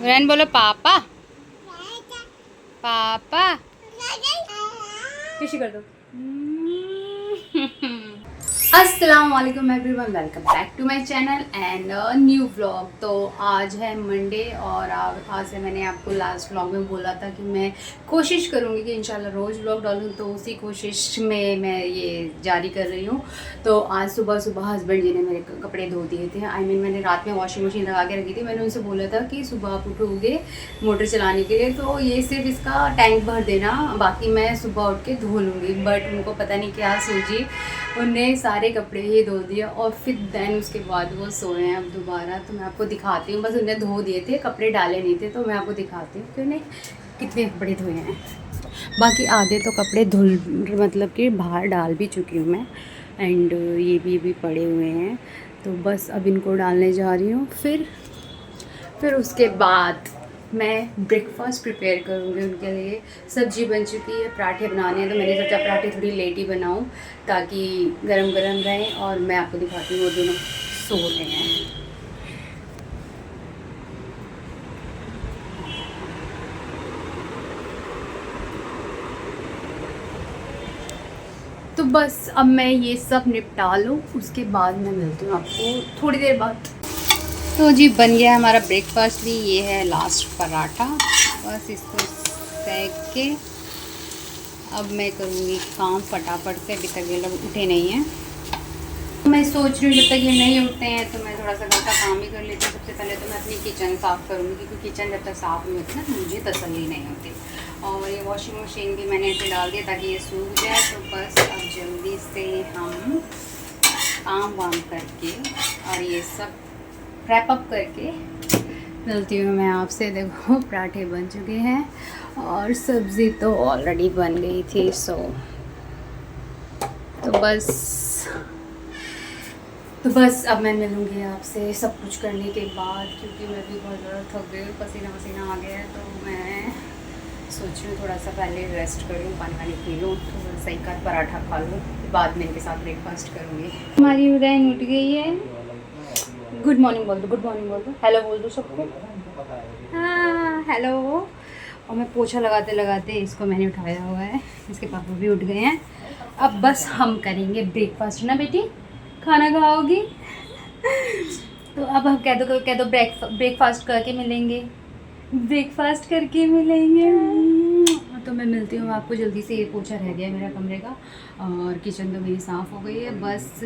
रैन बोलो पापा पापा खुशी कर दो। अस्सलाम वालेकुम everyone, welcome back to my channel and new vlog. तो आज है मंडे और आज से मैंने आपको लास्ट व्लॉग में बोला था कि मैं कोशिश करूँगी कि इंशाल्लाह रोज़ व्लॉग डालूँ, तो उसी कोशिश में मैं ये जारी कर रही हूँ। तो आज सुबह सुबह हस्बैंड जी ने मेरे कपड़े धो दिए थे। मैंने रात में वॉशिंग मशीन लगा के रखी थी। मैंने उनसे बोला था कि सुबह आप उठोगे मोटर चलाने के लिए तो ये सिर्फ इसका टैंक भर देना, बाकी मैं सुबह उठ के धो लूँगी। बट उनको पता नहीं क्या सूझी, उन्हें सारे कपड़े ही धो दिया और फिर देन उसके बाद वो सोए हैं अब दोबारा। तो मैं आपको दिखाती हूँ, बस उन्हें धो दिए थे, कपड़े डाले नहीं थे, तो मैं आपको दिखाती हूँ कि उन्हें कितने कपड़े धोए हैं। बाकी आधे तो कपड़े धुल मतलब कि बाहर डाल भी चुकी हूँ मैं, एंड ये भी पड़े हुए हैं। तो बस अब इनको डालने जा रही हूँ। फिर उसके बाद मैं ब्रेकफास्ट प्रिपेयर करूँगी उनके लिए। सब्जी बन चुकी है, पराठे बनाने हैं, तो मैंने सोचा पराठे थोड़ी लेट ही बनाऊँ ताकि गरम गरम रहें। और मैं आपको दिखाती हूँ वो दोनों सो रहे हैं। तो बस अब मैं ये सब निपटा लूँ, उसके बाद मैं मिलती हूँ आपको थोड़ी देर बाद। तो जी बन गया हमारा ब्रेकफास्ट भी। ये है लास्ट पराठा, बस इसको सेक के अब मैं करूँगी काम फटाफट से। अभी तक ये लोग उठे नहीं हैं। मैं सोच रही हूँ जब तक ये नहीं उठते हैं तो मैं थोड़ा सा घर का काम ही कर लेती हूँ। सबसे पहले तो मैं अपनी किचन साफ़ करूँगी, क्योंकि किचन जब तक साफ़ नहीं होती ना तो मुझे तसल्ली नहीं होती। और ये वॉशिंग मशीन भी मैंने ऐसे डाल दिया ताकि ये सूख जाए। तो बस अब जल्दी से हम काम वाम करके और ये सब रैप अप करके मिलती हूँ मैं आपसे। देखो पराठे बन चुके हैं और सब्ज़ी तो ऑलरेडी बन गई थी। तो बस अब मैं मिलूँगी आपसे सब कुछ करने के बाद, क्योंकि मैं भी बहुत ज़्यादा थक गई, पसीना वसीना आ गया है। तो मैं सोच रही हूँ थोड़ा सा पहले रेस्ट कर लूँ, पानी वानी पी लूँ, थोड़ा सा एक आध पराठा खा लूँ, बाद में इनके साथ ब्रेकफास्ट करूँगी। हमारी उड़ान उठ गई है। गुड मॉर्निंग बोल दो, गुड मॉर्निंग बोल दो, हेलो बोल दो सबको। हाँ हेलो। और मैं पोछा लगाते लगाते इसको मैंने उठाया हुआ है, इसके पापा भी उठ गए हैं। अब बस हम करेंगे ब्रेकफास्ट ना बेटी, खाना खाओगी? तो अब हम कह दो ब्रेकफास्ट करके मिलेंगे, ब्रेकफास्ट करके मिलेंगे। तो मैं मिलती हूँ आपको जल्दी से। ये पोछा रह गया मेरा कमरे का और किचन तो मेरी साफ़ हो गई है। बस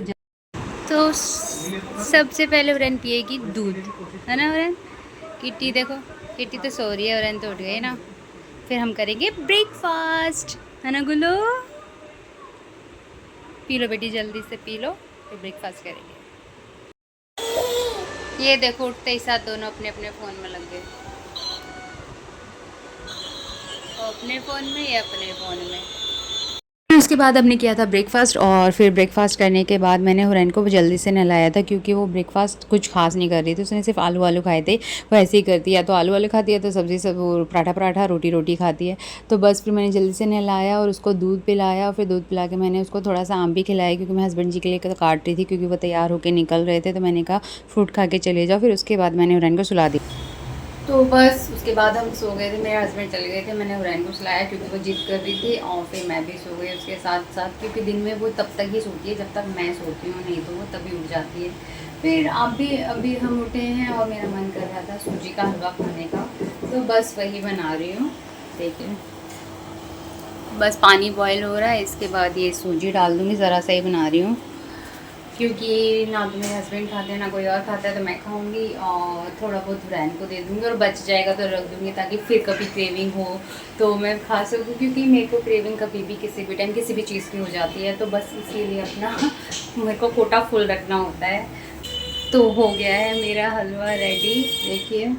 तो सबसे पहले उरन पिएगी दूध, है ना उरन? किट्टी देखो, किट्टी तो सो रही है, उरन तो उठ गई ना। फिर हम करेंगे ब्रेकफास्ट, है ना गुल्लू? पी लो बेटी, जल्दी से पी लो, फिर ब्रेकफास्ट करेंगे। ये देखो उठते ही साथ दोनों अपने अपने फ़ोन में लग गए, अपने फ़ोन में या अपने फ़ोन में। उसके बाद हमने किया था ब्रेकफास्ट, और फिर ब्रेकफास्ट करने के बाद मैंने हुरैन को जल्दी से नहलाया था, क्योंकि वो ब्रेकफास्ट कुछ खास नहीं कर रही थी। उसने सिर्फ आलू खाए थे। वो ऐसे ही करती है, या तो आलू खाती है, तो सब्ज़ी सब वो पराठा रोटी खाती है। तो बस फिर मैंने जल्दी से नहलाया और उसको दूध पिलाया। और फिर दूध पिला के मैंने उसको थोड़ा सा आम भी खिलाया, क्योंकि मैं हस्बैंड जी के लिए तो काट रही थी, क्योंकि वो तैयार होकर निकल रहे थे। तो मैंने कहा फ्रूट खा के चले जाओ। फिर उसके बाद मैंने हुरैन को सुला दी। तो बस उसके बाद हम सो गए थे, मेरे हस्बैंड चले गए थे, मैंने हुरैन को सुलाया क्योंकि वो जिद कर रही थी, और फिर मैं भी सो गई उसके साथ साथ, क्योंकि दिन में वो तब तक ही सोती है जब तक मैं सोती हूँ, नहीं तो वो तभी उठ जाती है। फिर अभी हम उठे हैं और मेरा मन कर रहा था सूजी का हलवा खाने का, तो बस वही बना रही हूँ। देखिए बस पानी बॉयल हो रहा है, इसके बाद ये सूजी डाल दूँगी, ज़रा सा ही बना रही हूँ, क्योंकि ना तो मेरे हस्बैंड खाते हैं ना कोई और खाता है, तो मैं खाऊंगी और थोड़ा बहुत हुरैन को दे दूँगी, और बच जाएगा तो रख दूँगी ताकि फिर कभी क्रेविंग हो तो मैं खा सकूँ, क्योंकि मेरे को क्रेविंग कभी भी किसी भी टाइम किसी भी चीज़ की हो जाती है। तो बस इसीलिए अपना मेरे को कोटा फुल रखना होता है। तो हो गया है मेरा हलवा रेडी, देखिए।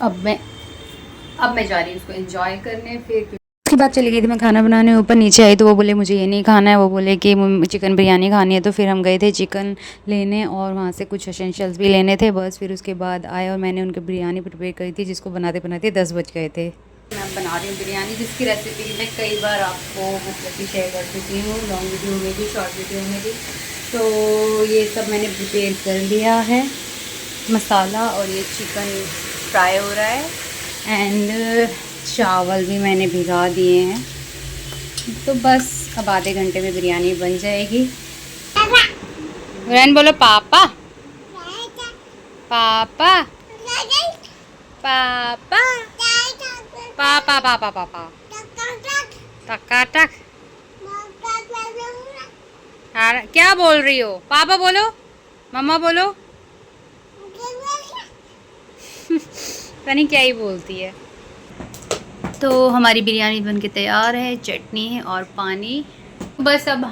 अब मैं जा रही हूँ उसको एंजॉय करने। फिर उसके बाद चली गई थी मैं खाना बनाने, ऊपर नीचे आई तो वो बोले मुझे ये नहीं खाना है, वो बोले कि चिकन बिरयानी खानी है। तो फिर हम गए थे चिकन लेने और वहाँ से कुछ एसेंशियल्स भी लेने थे। बस फिर उसके बाद आए और मैंने उनकी बिरयानी प्रिपेयर करी थी, जिसको बनाते बनाते 10 बज गए थे। मैं बना रही हूँ बिरयानी, जिसकी रेसिपी मैं कई बार आपको मतलब कि शेयर कर चुकी हूँ, लॉन्ग वीडियो में भी, शॉर्ट वीडियो में भी। तो ये सब मैंने प्रिपेयर कर लिया है, मसाला, और ये चिकन फ्राई हो रहा है एंड चावल भी मैंने भिगा दिए हैं। तो बस अब आधे घंटे में बिरयानी बन जाएगी। रैन बोलो पापा पापा पापा पापा पापा पापा टक क्या बोल रही हो? पापा बोलो, मम्मा बोलो। पता नहीं क्या ही बोलती है। तो हमारी बिरयानी बनके तैयार है, चटनी है और पानी। बस अब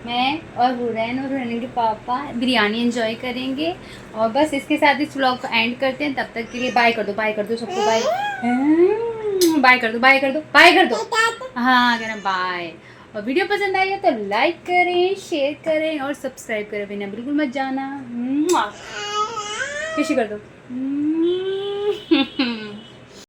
मैं और हुरैन के पापा बिरयानी एंजॉय करेंगे और बस इसके साथ इस व्लॉग को एंड करते हैं। तब तक के लिए बाय कर दो सबको, बाय बाय कर दो, बाय कर दो, बाय कर दो। हाँ कहना बाय। और वीडियो पसंद आई है तो लाइक करें, शेयर करें और सब्सक्राइब करें बिना बिल्कुल मत जाना। खुशी कर दो।